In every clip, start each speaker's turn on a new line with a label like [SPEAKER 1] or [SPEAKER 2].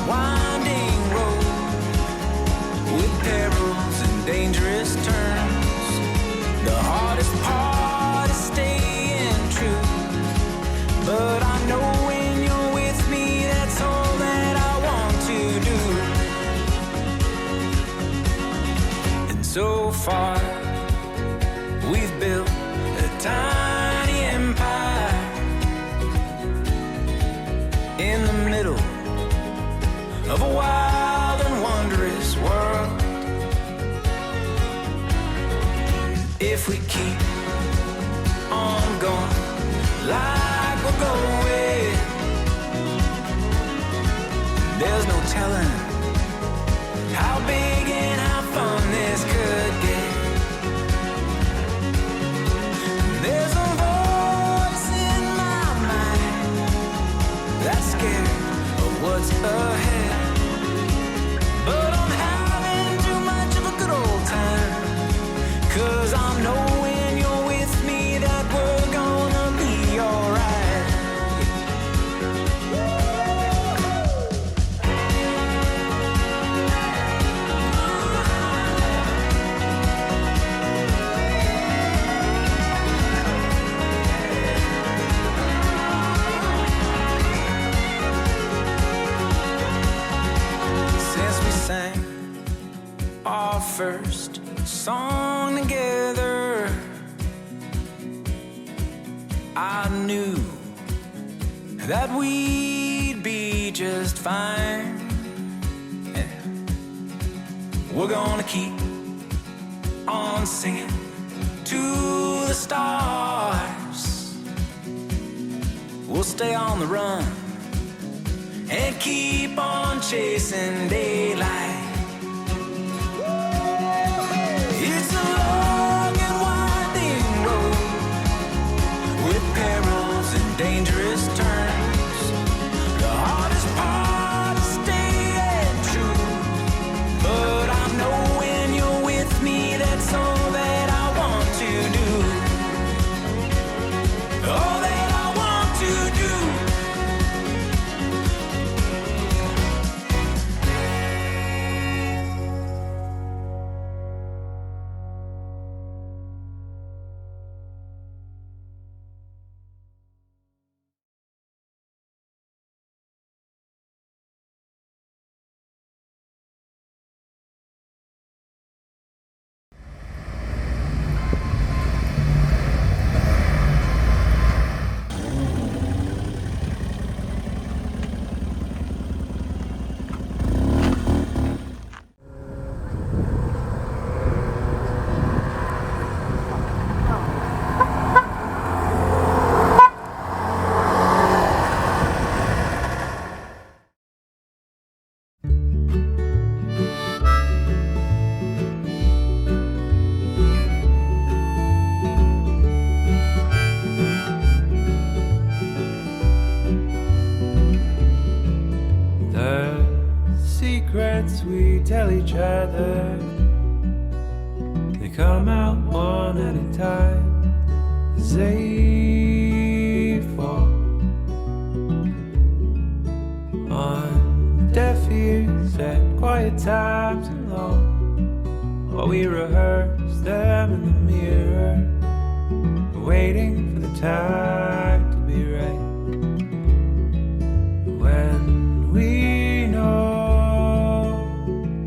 [SPEAKER 1] winding road with perils and dangerous turns. The hardest part is staying true, but I know when you're with me, that's all that I want to do. And so far, we've built a tiny empire in the middle of a wild and wondrous world. If we keep on going like we're going, there's no telling how big and how fun this could get. There's a voice in my mind that's scared of what's ahead, but I'm having too much of a good old time, 'cause I know when you're with me that we're gonna be alright. Since we sang our first song together, I knew that we'd be just fine. Yeah. We're gonna keep on singing to the stars. We'll stay on the run and keep on chasing daylight. It's a long and winding road with perils and dangerous turns. The hardest part is staying true, but I know when you're with me, that's all that I want to do. All that I want to do. We tell each other, they come out one at a time as they fall on deaf ears at quiet times alone, while we rehearse them in the mirror, waiting for the time to be right. When we know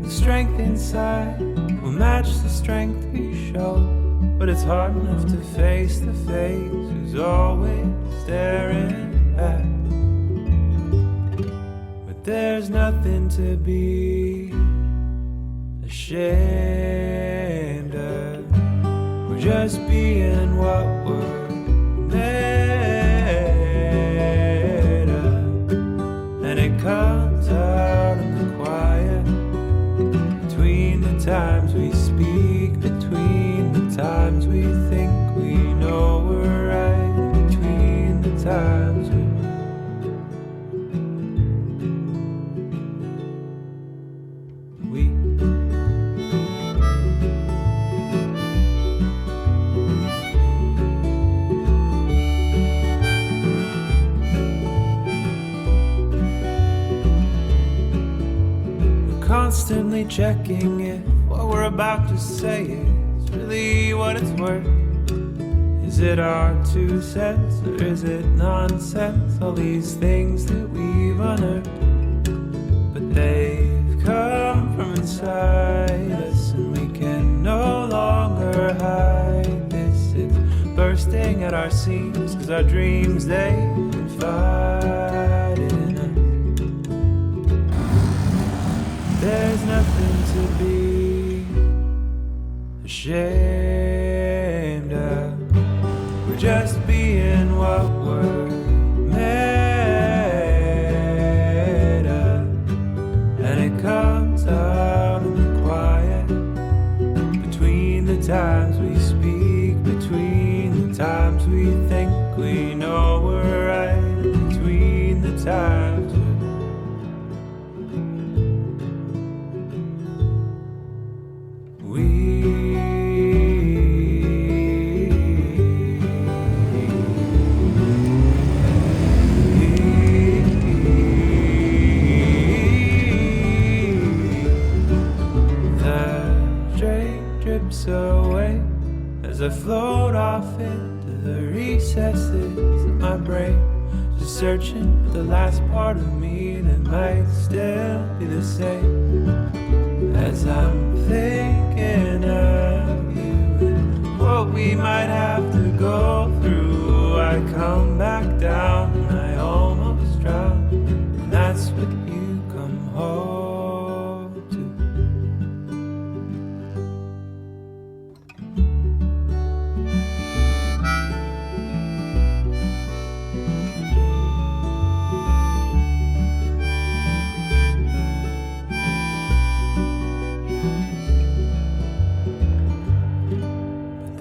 [SPEAKER 1] strength inside will match the strength we show, but it's hard enough to face the face who's always staring back. But there's nothing to be ashamed of. We're just being what we're made of, and it comes out in the quiet, between the times we speak, between the times we think we know we're right, between the times we constantly checking if what we're about to say is really what it's worth. Is it our 2 cents or is it nonsense? All these things that we've unearthed, but they've come from inside us, and we can no longer hide this. It's bursting at our seams, 'cause our dreams, they confide in us. There's nothing to be ashamed of. We're just being what we're made of, and it comes out in the quiet, between the times we speak, between the times we think we know we're right, between the times away as I float off into the recesses of my brain, just searching for the last part of me that might still be the same. As I'm thinking of you and what we might have to go through, I come back down and I almost drown, and that's what you come home.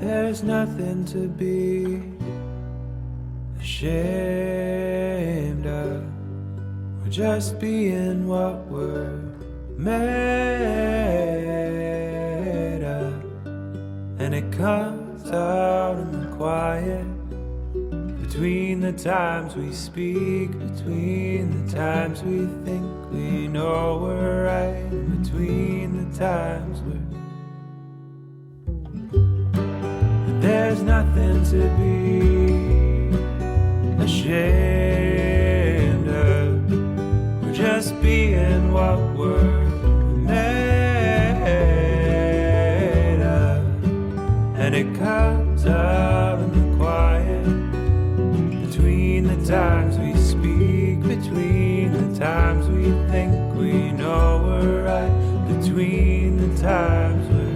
[SPEAKER 1] There's nothing to be ashamed of. We're just being what we're made of, and it comes out in the quiet, between the times we speak, between the times we think we know we're right, and between the times we're There's nothing to be ashamed of. We're just being what we're made of, and it comes out in the quiet, between the times we speak, between the times we think we know we're right, between the times we're